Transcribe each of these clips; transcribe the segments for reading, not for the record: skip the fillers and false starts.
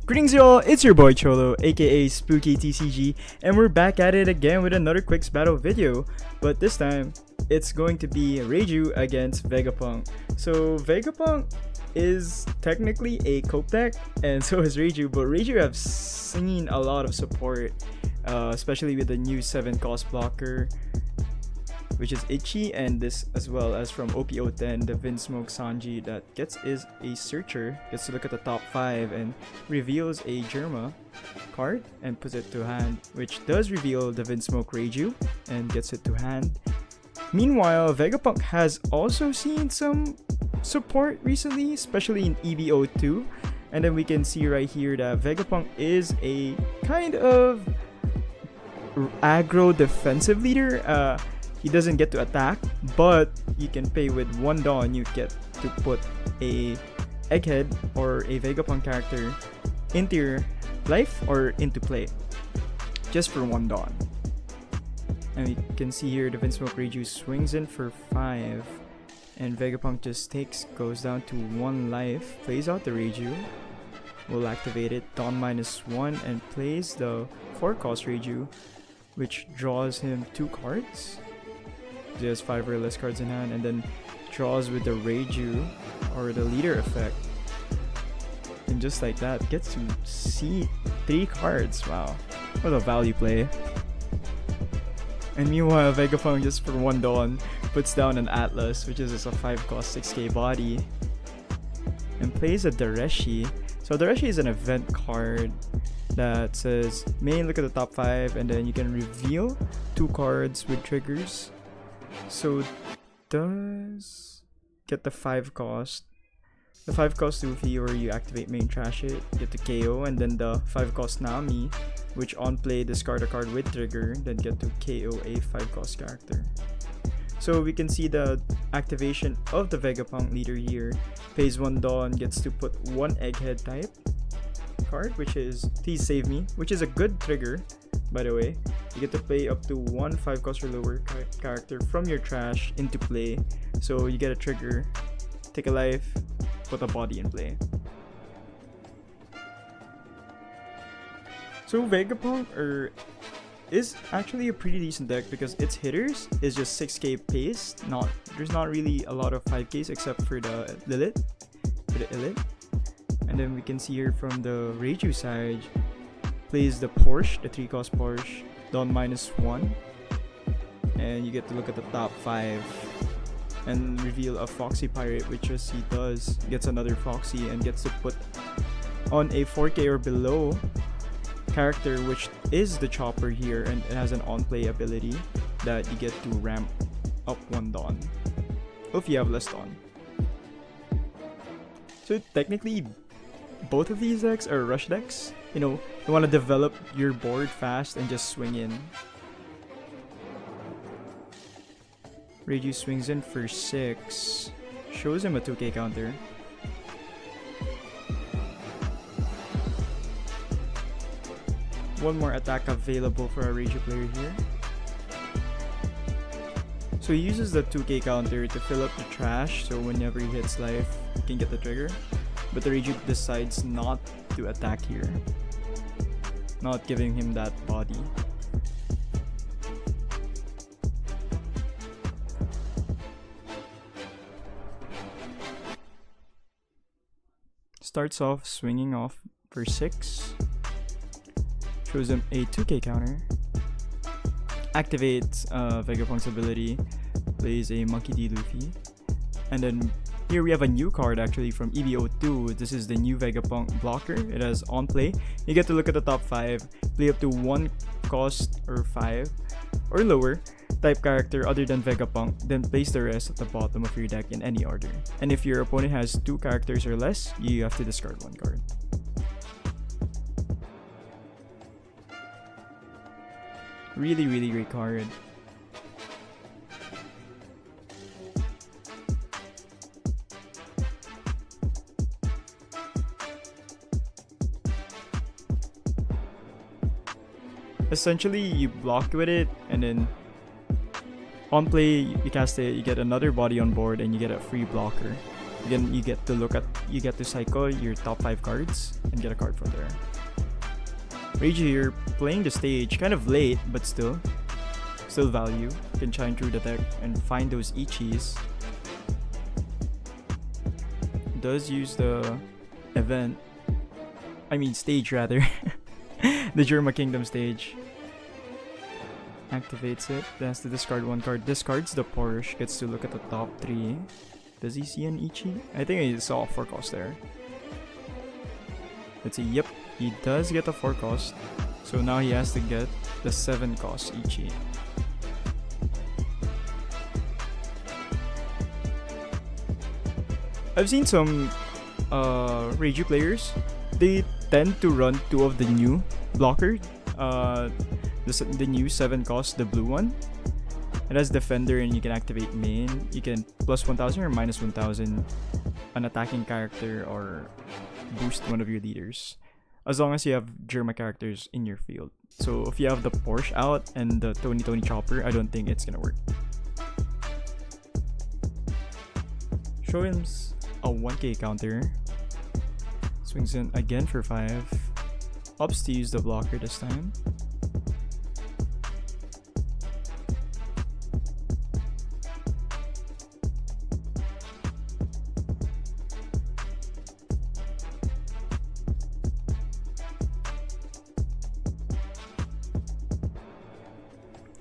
Greetings y'all, it's your boy Cholo, aka Spooky TCG, and we're back at it again with another Quicks battle video, but this time, it's going to be Reiju against Vegapunk. So Vegapunk is technically a cope deck, and so is Reiju, but Reiju have seen a lot of support, especially with the new 7 cost blocker, which is Ichi, and this as well as from OPTCG, the Vinsmoke Sanji that gets is a searcher, gets to look at the top 5 and reveals a Germa card and puts it to hand, which does reveal the Vinsmoke Reiju and gets it to hand. Meanwhile, Vegapunk has also seen some support recently, especially in EB02, and then we can see right here that Vegapunk is a kind of aggro defensive leader. He doesn't get to attack, but you can pay with 1 Dawn, you get to put a Egghead or a Vegapunk character into your life or into play, just for 1 Dawn. And we can see here the Vinsmoke Reiju swings in for 5, and Vegapunk just goes down to 1 life, plays out the Reiju, will activate it, Dawn -1, and plays the 4 cost Reiju, which draws him 2 cards. He has 5 or less cards in hand, and then draws with the Reiju or the leader effect, and just like that gets to see 3 cards. Wow, what a value play. And meanwhile, Vegapunk just for 1 Dawn puts down an Atlas, which is just a 5 cost 6k body, and plays a Dareshi. So Dareshi is an event card that says main look at the top 5, and then you can reveal 2 cards with triggers. So does get the 5 cost. The 5 cost Luffy, where you activate main, trash it, get the KO, and then the 5 cost Nami, which on play discard a card with trigger, then get to KO a 5 cost character. So we can see the activation of the Vegapunk leader here. Pays 1 Dawn, gets to put 1 Egghead type card, which is Please Save Me, which is a good trigger, by the way. You get to play up to 1 5 cost or lower character from your trash into play. So you get a trigger, take a life, put a body in play. So Vegapunk is actually a pretty decent deck because its hitters is just 6k pace. There's not really a lot of 5ks except for the Lilith, for the Elite. And then we can see here from the Reiju side, plays the Porsche, the 3 cost Porsche, Dawn -1, and you get to look at the top 5 and reveal a Foxy Pirate, which as he does, gets another Foxy and gets to put on a 4k or below character, which is the Chopper here, and it has an on-play ability that you get to ramp up 1 Dawn if you have less Dawn. So technically, both of these decks are rush decks. You know, you want to develop your board fast and just swing in. Reiju swings in for 6, shows him a 2k counter. One more attack available for a Reiju player here. So he uses the 2k counter to fill up the trash, so whenever he hits life, he can get the trigger. But the Reiju decides not to attack here, not giving him that body. Starts off swinging off for 6, shows him a 2k counter, activates Vegapunk's ability, plays a Monkey D. Luffy, and then here we have a new card actually from EB02. This is the new Vegapunk blocker. It has on play. You get to look at the top 5, play up to 1 cost or 5 or lower type character other than Vegapunk, then place the rest at the bottom of your deck in any order. And if your opponent has 2 characters or less, you have to discard 1 card. Really, really great card. Essentially, you block with it, and then on play, you cast it, you get another body on board, and you get a free blocker. Again, you get to cycle your top 5 cards and get a card from there. Reiju, you're playing the stage kind of late, but still value. You can shine through the deck and find those Ichis. Does use the stage rather. The Germa Kingdom stage. Activates it, then has to discard 1 card. Discards the Porsche, gets to look at the top 3. Does he see an Ichi? I think he saw a 4 cost there. Let's see, yep, he does get a 4 cost. So now he has to get the 7 cost Ichi. I've seen some Reiju players, they tend to run 2 of the new blocker. The new 7 cost, the blue one. It has Defender and you can activate main. You can plus 1000 or minus 1000 an attacking character or boost one of your leaders. As long as you have Germa characters in your field. So if you have the Porsche out and the Tony Chopper, I don't think it's gonna work. Show him a 1k counter. Swings in again for 5. Opts to use the blocker this time.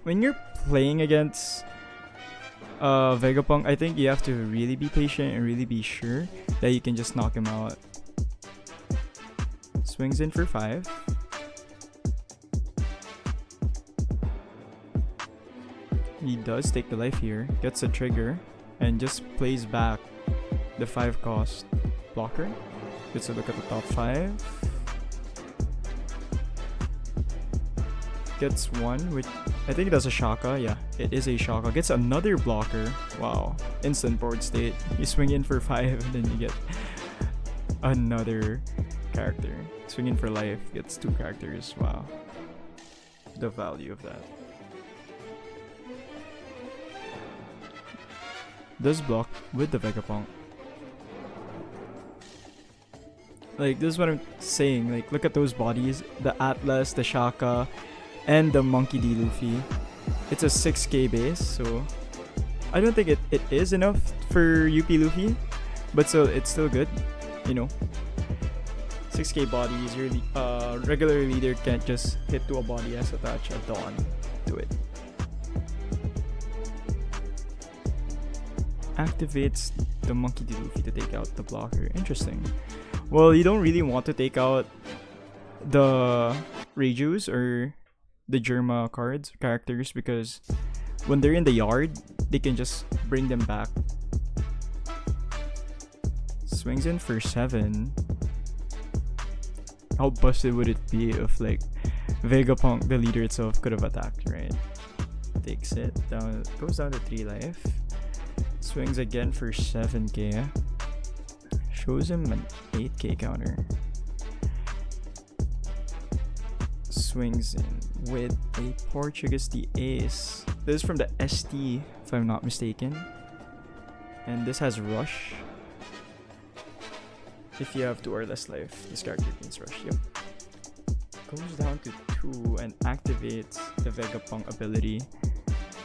When you're playing against Vegapunk, I think you have to really be patient and really be sure that you can just knock him out. Swings in for 5. He does take the life here, gets a trigger, and just plays back the 5 cost blocker. Gets a look at the top 5. Gets 1, which I think that's a Shaka. Yeah, it is a Shaka. Gets another blocker. Wow. Instant board state. You swing in for 5 and then you get another character. Swing in for life. Gets 2 characters. Wow. The value of that. Does block with the Vegapunk. Like, this is what I'm saying. Like, look at those bodies. The Atlas, the Shaka, and the Monkey D. Luffy. It's a 6k base, so I don't think it is enough for UP Luffy, but so it's still good, you know. 6k bodies, your regular leader can't just hit to a body as attach a Dawn to it. Activates the Monkey D. Luffy to take out the blocker. Interesting. Well, you don't really want to take out the Reijus or the Germa characters because when they're in the yard, they can just bring them back. Swings in for 7. How busted would it be if like Vegapunk, the leader itself, could have attacked, right? Takes it down, goes down to 3 life. Swings again for 7k. Shows him an 8k counter. Swings in with a Portuguese the Ace. This is from the ST, if I'm not mistaken. And this has Rush. If you have 2 or less life, this character gains Rush. Yep. Goes down to 2 and activates the Vegapunk ability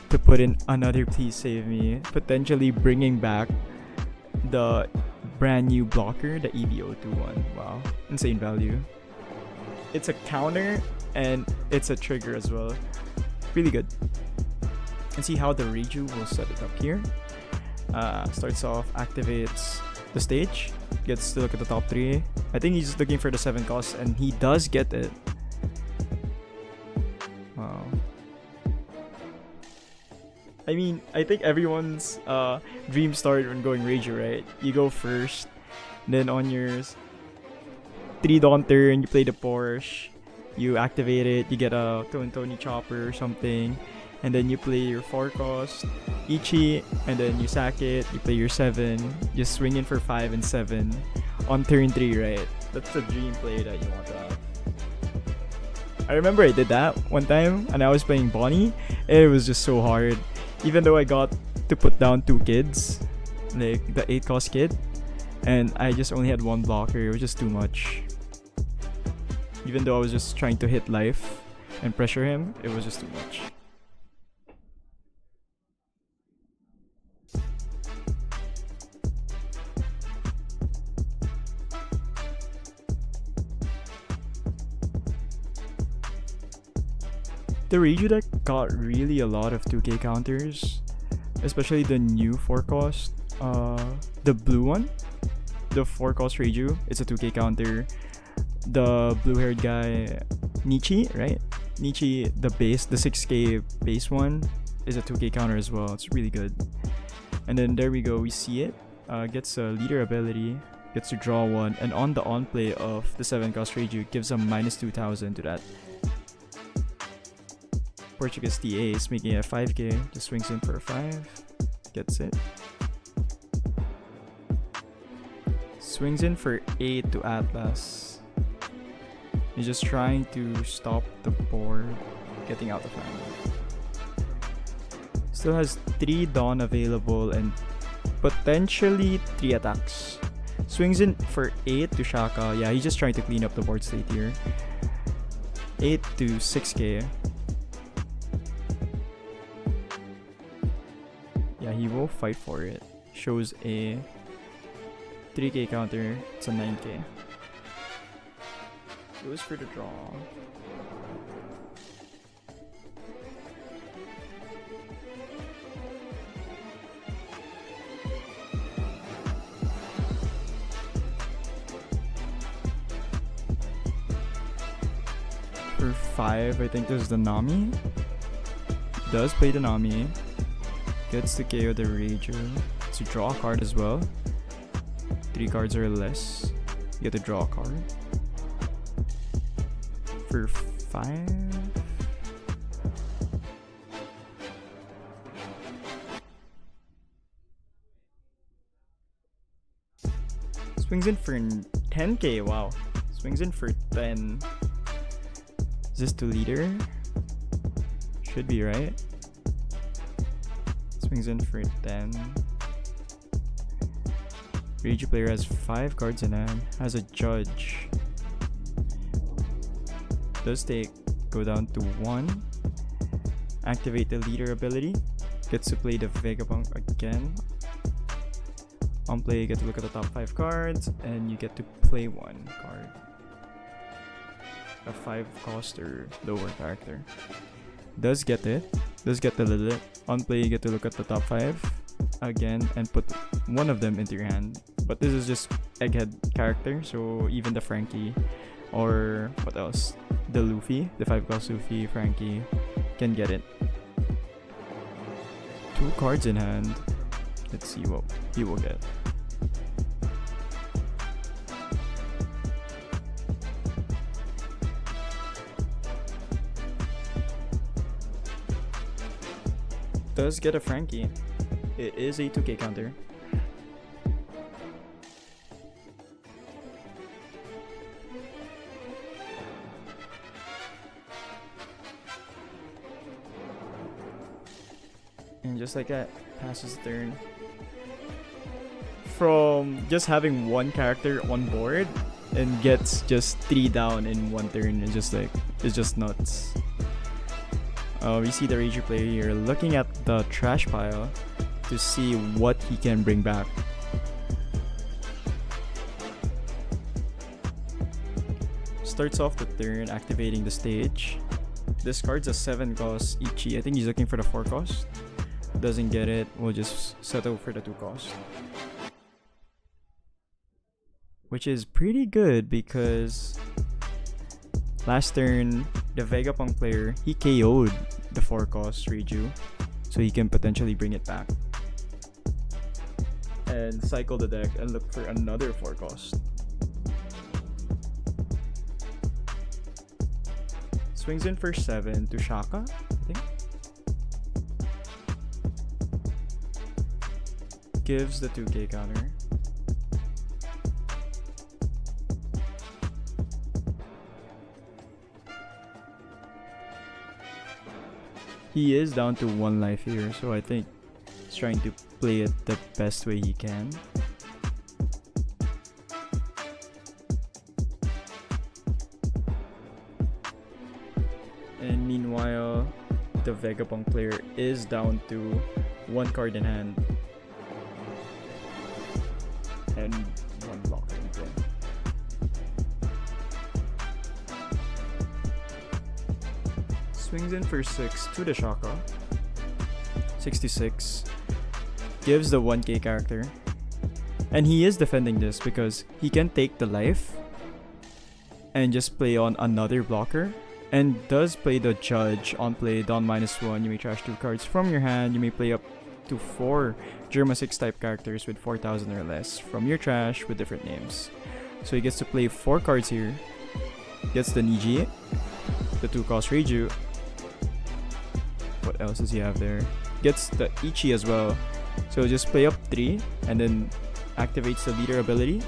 to put in another Please Save Me, potentially bringing back the brand new blocker, the EB02 one. Wow, insane value. It's a counter and it's a trigger as well. Really good. And see how the Reiju will set it up here. Starts off, activates the stage, gets to look at the top 3. I think he's looking for the 7 cost and he does get it. Wow. I mean, I think everyone's dream started when going Reiju, right? You go first, then on your 3 Dawn turn, you play the Porsche, you activate it, you get a Tony Chopper or something, and then you play your 4 cost Ichi, and then you sack it, you play your 7, you swing in for 5 and 7 on turn 3, right? That's the dream play that you want to have. I remember I did that one time, and I was playing Bonnie, and it was just so hard. Even though I got to put down 2 kids, like the 8 cost kid, And I just only had one blocker. It was just too much. Even though I was just trying to hit life and pressure him, it was just too much. The Reiju deck got really a lot of 2k counters, especially the new 4-cost, the blue one, the 4-cost Reiju, it's a 2k counter. The blue-haired guy, Nichi, right? Nichi, the base, the 6k base one, is a 2k counter as well. It's really good. And then there we go, we see it. Gets a leader ability, gets to draw one, and on the on-play of the 7-cost Reiju, gives a minus 2000 to that. Portuguese TA is making it 5k, just swings in for a 5, gets it. Swings in for 8 to Atlas. He's just trying to stop the board getting out of hand. Still has 3 Dawn available and potentially 3 attacks. Swings in for 8 to Shaka. Yeah, he's just trying to clean up the board state here. 8 to 6k. Yeah, he will fight for it. Shows a 3k counter. It's a 9k. Goes for the draw. For 5, I think this is the Nami. Does play the Nami. Gets to KO the Reiju. To draw a card as well. 3 cards or less. You get to draw a card. For 5. Swings in for 10k. Wow. Swings in for 10. Is this to leader? Should be, right? Swings in for 10. Reiju player has 5 cards in hand. Has a judge. Does take, go down to 1. Activate the leader ability. Gets to play the Vega again. On play, you get to look at the top 5 cards, and you get to play 1 card. A 5-cost or lower character. Does get it. Does get the Lilith. On play, you get to look at the top 5 again and put one of them into your hand. But this is just Egghead character, so even the Frankie or what else? The Luffy, the 5-cost Luffy, Frankie can get it. 2 cards in hand. Let's see what he will get. Does get a Frankie. It is a 2k counter. And just like that, passes the turn. From just having 1 character on board and gets just 3 down in 1 turn, it's just like, it's just nuts. We see the Reiju player here looking at the trash pile to see what he can bring back. Starts off the turn activating the stage. Discards a 7-cost Ichi. I think he's looking for the 4-cost. Doesn't get it. We'll just settle for the 2-cost. Which is pretty good because last turn, the Vegapunk player, he KO'd the 4-cost Reiju. So he can potentially bring it back. And cycle the deck and look for another 4-cost. Swings in for 7 to Shaka, I think. Gives the 2k counter. He is down to 1 life here, so I think he's trying to play it the best way he can. the Vegapunk player is down to 1 card in hand. And 1 block in play. Swings in for 6 to the Shaka. 66. Gives the 1k character. And he is defending this because he can take the life and just play on another blocker. And does play the Judge on play, down -1. You may trash 2 cards from your hand. You may play up to 4 Germa 6 type characters with 4,000 or less from your trash with different names. So he gets to play 4 cards here. Gets the Niji, the 2-cost Reiju. What else does he have there? Gets the Ichi as well. So just play up 3 and then activates the leader ability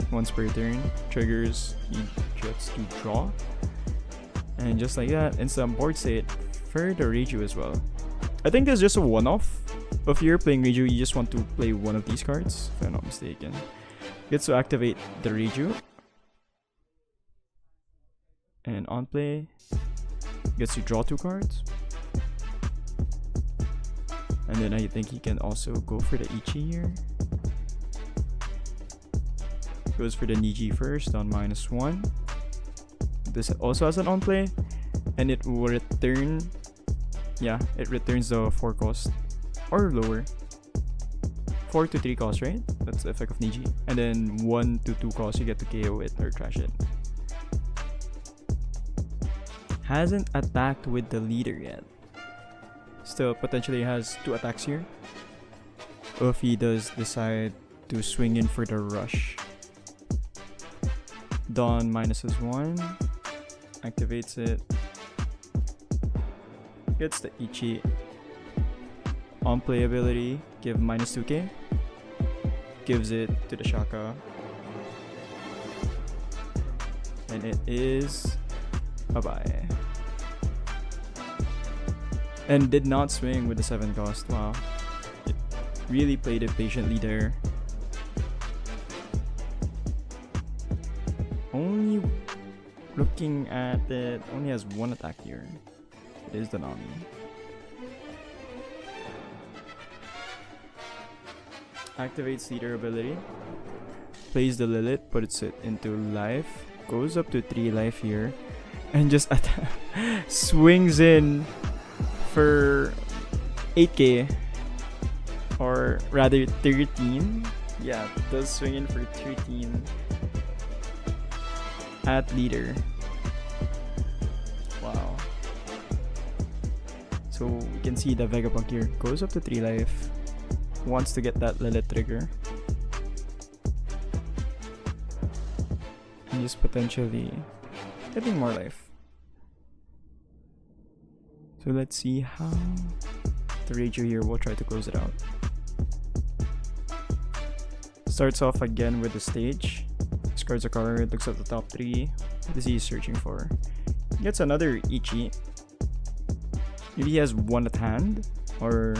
once per turn. Triggers, he gets to draw. And just like that, instant board state for the Reiju as well. I think there's just a one-off. If you're playing Reiju, you just want to play one of these cards, if I'm not mistaken. Gets to activate the Reiju. And on play, gets to draw 2 cards. And then I think he can also go for the Ichi here. Goes for the Niji first on -1. This also has an on play, and it will return. Yeah, it returns the 4 cost or lower. 4 to 3 cost, right? That's the effect of Niji. And then 1 to 2 cost, you get to KO it or trash it. Hasn't attacked with the leader yet. Still potentially has 2 attacks here. If he does decide to swing in for the rush. Dawn -1. Activates it. Gets the Ichi. On play ability. Give -2k. Gives it to the Shaka. And it is bye-bye. And did not swing with the 7 cost. Wow. It really played it patiently there. Only looking at it, only has 1 attack here. It is the Nami. Activates leader ability. Plays the Lilith, puts it into life. Goes up to 3 life here. And just swings in for 8k. Or rather 13. Yeah, does swing in for 13. At leader. Wow. So we can see the Vegapunk here goes up to 3 life. Wants to get that Lilith trigger. And just potentially getting more life. So let's see how the Reiju here will try to close it out. Starts off again with the stage. Discards a card, looks at the top 3. What is he searching for? Gets another Ichi. Maybe he has 1 at hand or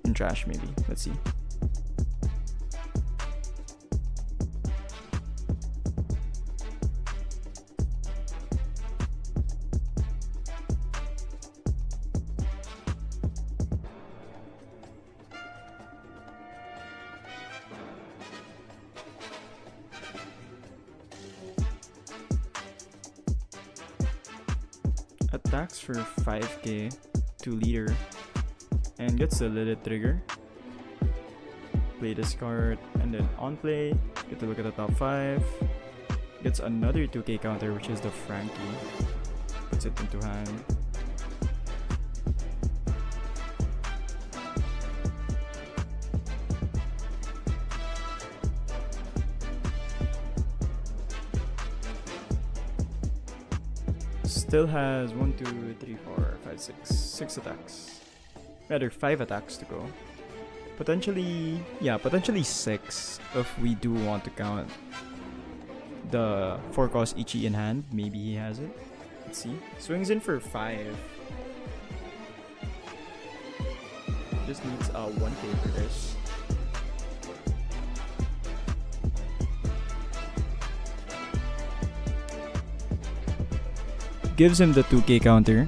in trash maybe. Let's see. Attacks for 5k to leader and gets the Lilith trigger. Play this card and then on play, get to look at the top 5. Gets another 2k counter, which is the Frankie. Puts it into hand. Still has 1, 2, 3, 4, 5, 6 attacks. Rather 5 attacks to go. Potentially 6 if we do want to count the 4 cost Ichi in hand. Maybe he has it. Let's see. Swings in for 5. Just needs 1k for this. Gives him the 2k counter.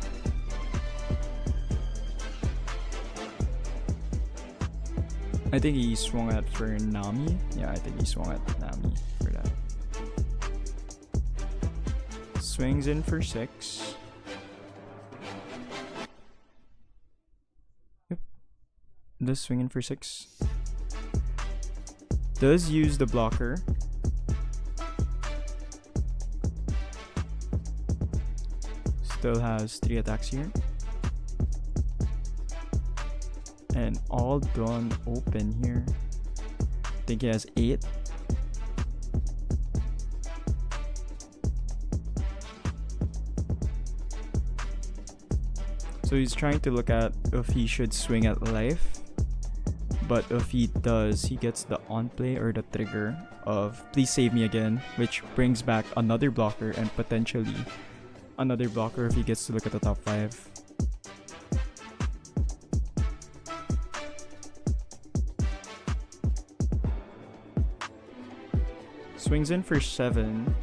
I think he swung at for Nami. Yeah, I think he swung at Nami for that. Swings in for 6. Yep. Does swing in for 6. Does use the blocker. Still has 3 attacks here. And all done open here. I think he has 8. So he's trying to look at if he should swing at life. But if he does, he gets the on play or the trigger of please save me again, which brings back another blocker and potentially another blocker if he gets to look at the top 5. Swings in for 7.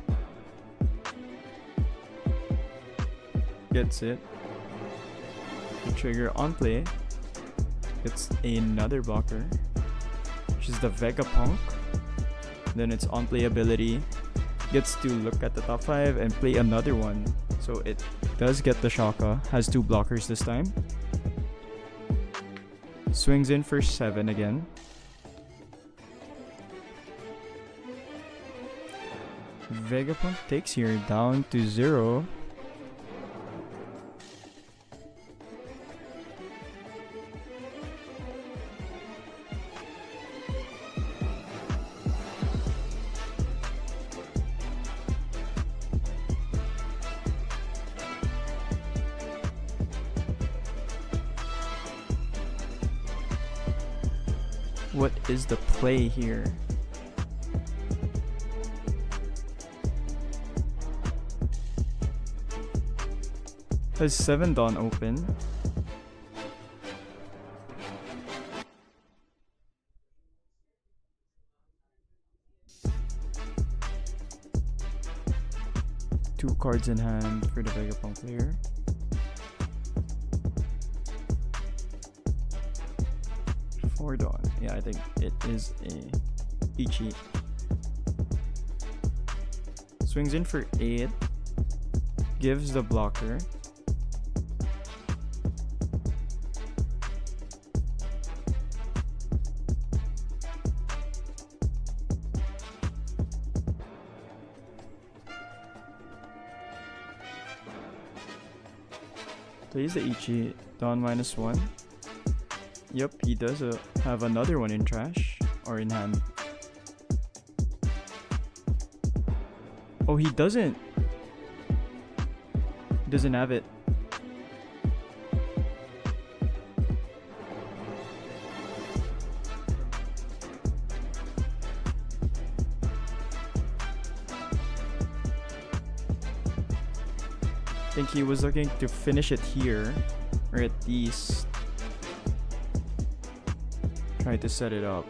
Gets it. The trigger on play. Gets another blocker, which is the Vega Punk. Then its on play ability gets to look at the top 5 and play another one. So it does get the Shaka. Has 2 blockers this time. Swings in for 7 again. Vegapunk takes here down to 0. What is the play here? Has 7 Dawn open. Two cards in hand for the Vegapunk player. Four Dawn. Yeah, I think it is a Ichi. Swings in for 8. Gives the blocker. Plays the Ichi, Dawn -1. Yep, he does have another one in trash or in hand. Oh, he doesn't. He doesn't have it. I think he was looking to finish it here, or at least try to set it up.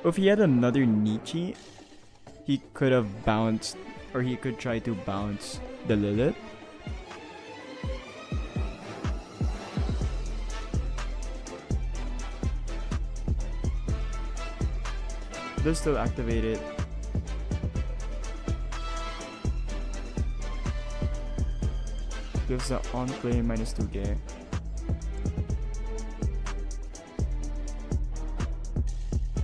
If he had another Nietzsche, he could have bounced, or he could try to bounce the Lilith. Does still activate it. Gives the on play -2K.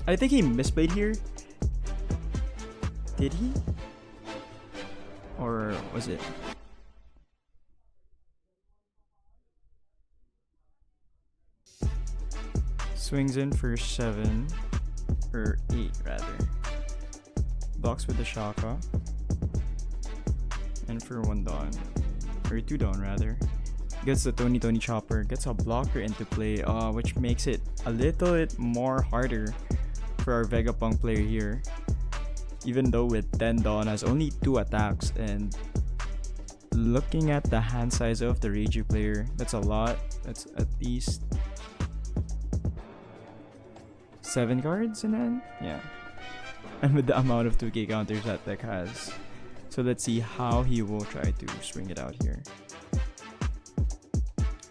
I think he misplayed here. Did he? Or was it? Swings in for 7. Or 8 rather. Blocks with the Shaka. And for 1 Dawn. Or 2 Dawn rather. Gets the Tony Chopper. Gets a blocker into play. Which makes it a little bit more harder for our Vegapunk player here. Even though with 10 Dawn has only 2 attacks. And looking at the hand size of the Reiju player, that's a lot. That's at least 7 cards in hand? Yeah. And with the amount of 2K counters that deck has, So let's see how he will try to swing it out here.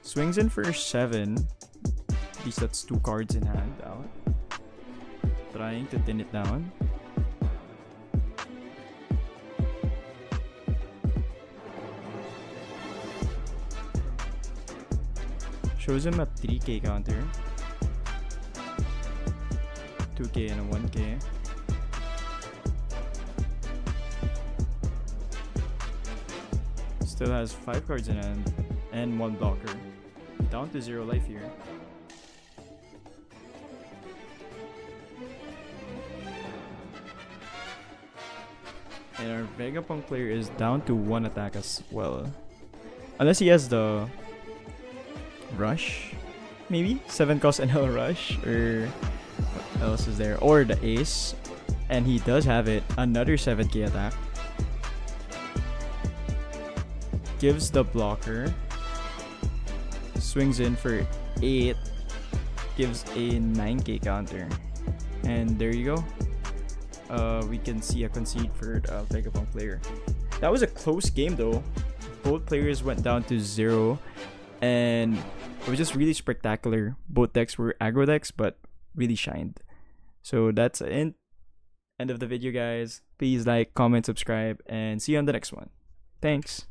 Swings in for 7. At least that's 2 cards in hand out. Trying to thin it down. Shows him a 3k counter. 2k and a 1k. Still has 5 cards in hand and 1 blocker. Down to 0 life here. And our Vegapunk player is down to 1 attack as well. Unless he has the rush, maybe 7 cost and a rush, or what else is there, or the ace, and he does have it. Another 7k attack. Gives the blocker. Swings in for 8. Gives a 9k counter, and there you go. We can see a concede for the Vegapunk player. That was a close game though. Both players went down to 0, and it was just really spectacular. Both decks were aggro decks, but really shined. So that's the end of the video, guys. Please like, comment, subscribe, and see you on the next one. Thanks.